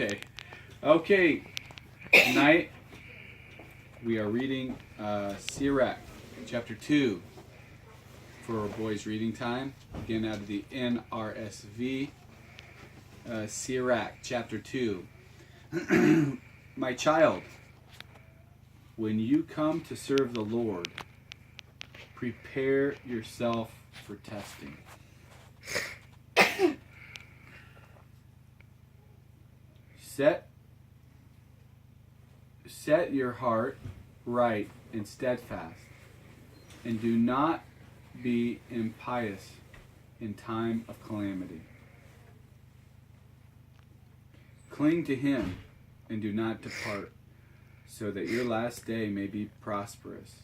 Okay. Tonight we are reading Sirach, chapter 2 for boys' reading time. Again, out of the NRSV. Sirach, chapter 2. My child, when you come to serve the Lord, prepare yourself for testing. Set your heart right and steadfast, and do not be impious in time of calamity. Cling to him and do not depart, so that your last day may be prosperous.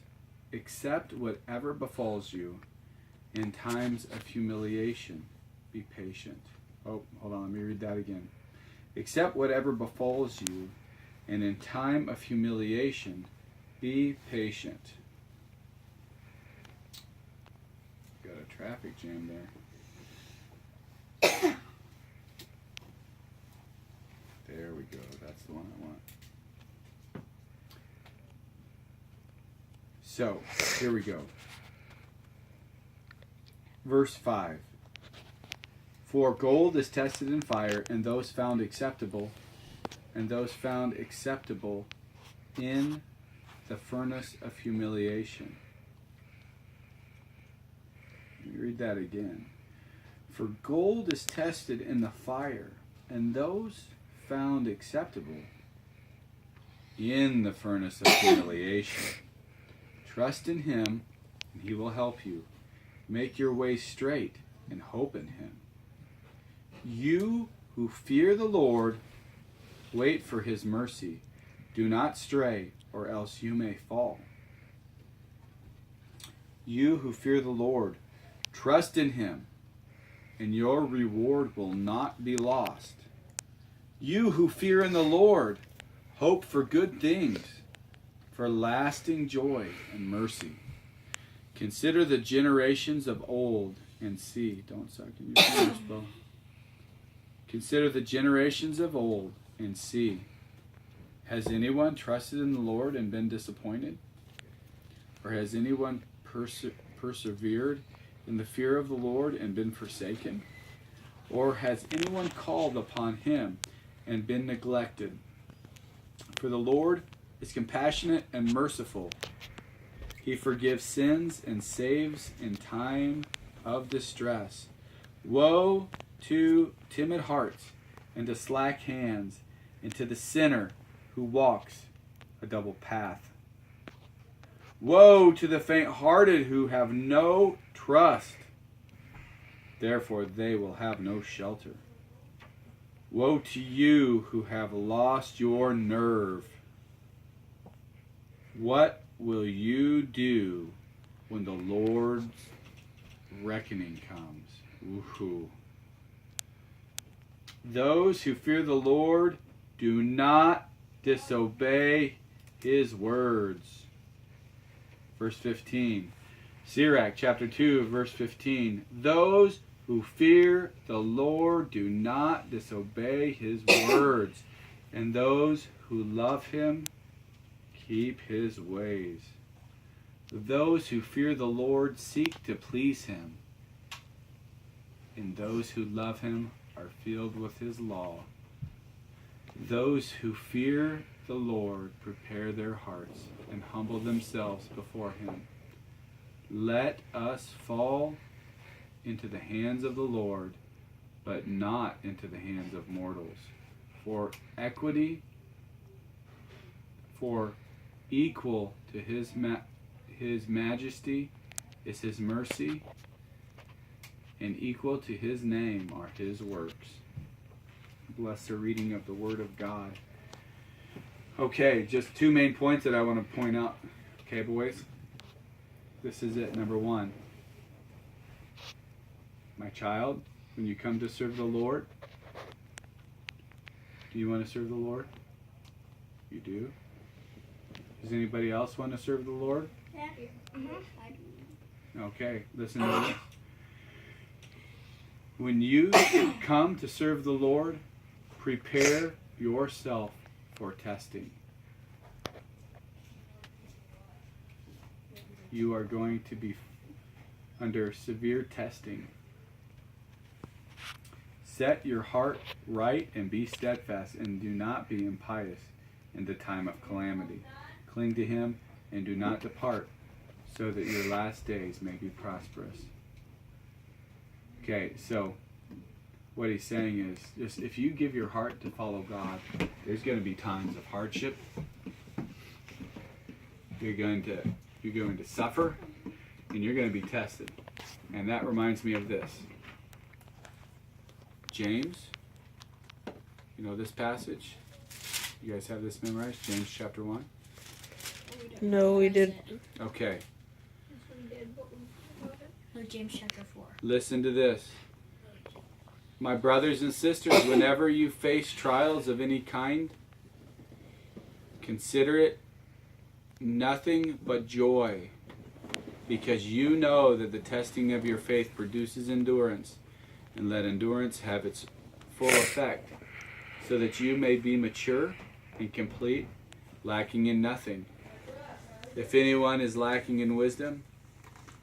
Accept whatever befalls you. In times of humiliation, be patient. Oh, hold on, let me read that again. Accept whatever befalls you, and in time of humiliation, be patient. Got a traffic jam there. There we go. That's the one I want. So, here we go. Verse 5. For gold is tested in fire, and those found acceptable in the furnace of humiliation. Let me read that again. For gold is tested in the fire, and those found acceptable in the furnace of humiliation. Trust in him, and he will help you. Make your way straight and hope in him. You who fear the Lord, wait for his mercy. Do not stray, or else you may fall. You who fear the Lord, trust in him, and your reward will not be lost. You who fear in the Lord, hope for good things, for lasting joy and mercy. Consider the generations of old and see. Don't suck in your fingers, bro. Consider the generations of old and see. Has anyone trusted in the Lord and been disappointed? Or has anyone persevered in the fear of the Lord and been forsaken? Or has anyone called upon him and been neglected? For the Lord is compassionate and merciful. He forgives sins and saves in time of distress. Woe to timid hearts and to slack hands, and to the sinner who walks a double path. Woe to the faint-hearted who have no trust, therefore they will have no shelter. Woe to you who have lost your nerve. What will you do when the Lord's reckoning comes? Woohoo. Those who fear the Lord do not disobey his words. Verse 15. Sirach chapter 2, verse 15. Those who fear the Lord do not disobey his words, and those who love him keep his ways. Those who fear the Lord seek to please him, and those who love him are filled with his law. Those who fear the Lord prepare their hearts and humble themselves before him. Let us fall into the hands of the Lord, but not into the hands of mortals. For equal to his majesty is his mercy, and equal to his name are his works. Bless the reading of the word of God. Okay, just two main points that I want to point out. Okay, boys? This is it, number one. My child, when you come to serve the Lord, do you want to serve the Lord? You do? Does anybody else want to serve the Lord? Yeah. Mm-hmm. Okay, listen to this. When you come to serve the Lord, prepare yourself for testing. You are going to be under severe testing. Set your heart right and be steadfast, and do not be impious in the time of calamity. Cling to him and do not depart, so that your last days may be prosperous. Okay, so what he's saying is, just if you give your heart to follow God, there's going to be times of hardship. You're going to suffer, and you're going to be tested. And that reminds me of this. James, you know this passage? You guys have this memorized? James chapter 1? No, we didn't. Okay. Or James chapter 4. Listen to this. My brothers and sisters, whenever you face trials of any kind, consider it nothing but joy, because you know that the testing of your faith produces endurance, and let endurance have its full effect, so that you may be mature and complete, lacking in nothing. If anyone is lacking in wisdom,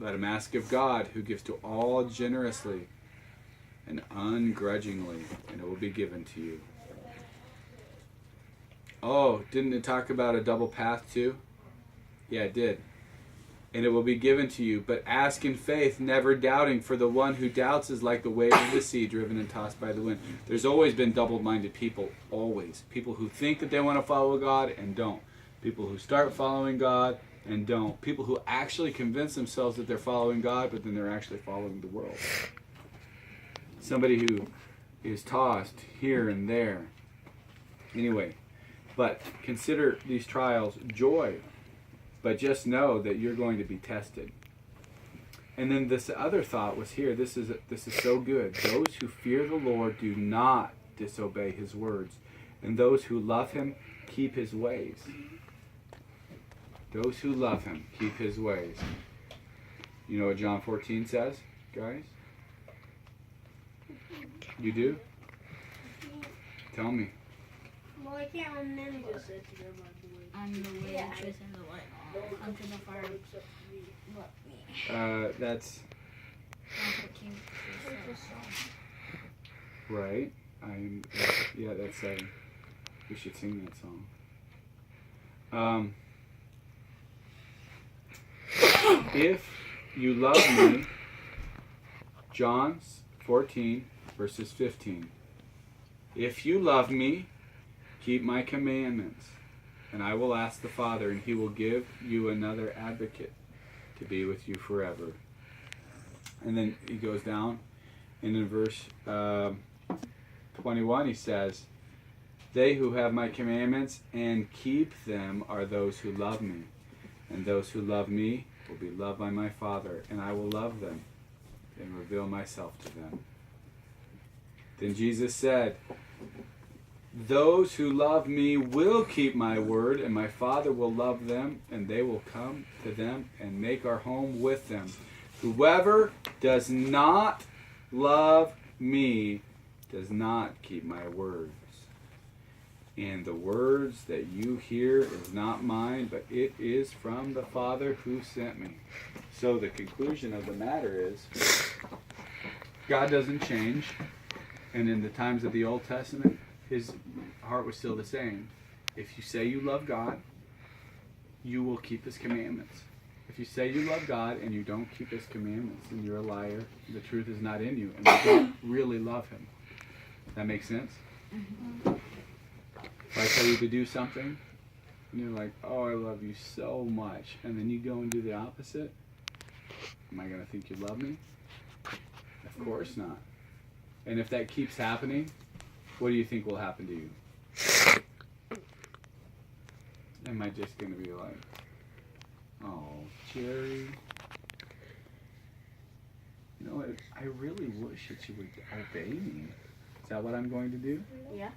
let him ask of God, who gives to all generously and ungrudgingly, and it will be given to you. Oh, didn't it talk about a double path too? Yeah, it did. And it will be given to you, but ask in faith, never doubting, for the one who doubts is like the wave of the sea, driven and tossed by the wind. There's always been double-minded people, always. People who think that they want to follow God and don't. People who start following God and don't. People who actually convince themselves that they're following God, but then they're actually following the world. Somebody who is tossed here and there. Anyway, but consider these trials joy. But just know that you're going to be tested. And then this other thought was here. This is so good. Those who fear the Lord do not disobey his words, and those who love him keep his ways. Those who love him keep his ways. You know what John 14 says, guys? You do? Tell me. Well, I can't remember. I'm the way, the truth, and the light. Come to the fire. What me? That's right. Yeah, that's we should sing that song. If you love me, John 14 verses 15. If you love me, keep my commandments. And I will ask the Father, and he will give you another advocate to be with you forever. And then he goes down, and in verse 21 he says, they who have my commandments and keep them are those who love me. And those who love me will be loved by my Father, and I will love them and reveal myself to them. Then Jesus said, those who love me will keep my word, and my Father will love them, and they will come to them and make our home with them. Whoever does not love me does not keep my words. And the words that you hear is not mine, but it is from the Father who sent me. So the conclusion of the matter is, God doesn't change. And in the times of the Old Testament, his heart was still the same. If you say you love God, you will keep his commandments. If you say you love God and you don't keep his commandments, then you're a liar. The truth is not in you, and you don't really love him. That makes sense? Mm-hmm. If I tell you to do something, and you're like, oh, I love you so much, and then you go and do the opposite, am I going to think you love me? Of course not. And if that keeps happening, what do you think will happen to you? Am I just going to be like, oh, Jerry, you know what? I really wish that you would obey me. Is that what I'm going to do? Yeah.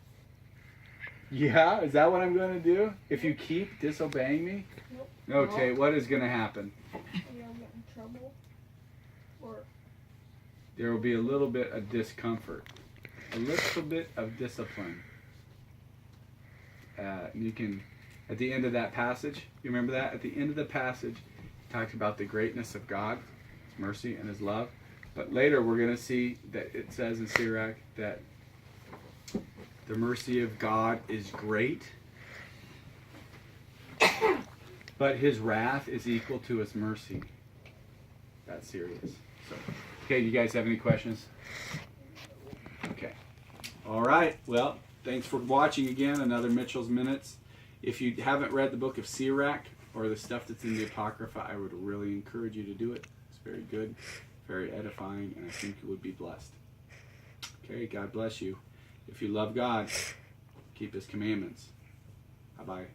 Yeah? Is that what I'm going to do? If you keep disobeying me? Nope. No, Tay, what is going to happen? You'll get in trouble. Or There will be a little bit of discomfort. A little bit of discipline. You can, at the end of that passage, you remember that? At the end of the passage, it talks about the greatness of God, His mercy and His love. But later we're going to see that it says in Sirach that the mercy of God is great, but His wrath is equal to His mercy. That's serious. So, okay, do you guys have any questions? Okay. All right. Well, thanks for watching again, another Mitchell's Minutes. If you haven't read the book of Sirach or the stuff that's in the Apocrypha, I would really encourage you to do it. It's very good, very edifying, and I think you would be blessed. Okay, God bless you. If you love God, keep His commandments. Bye-bye.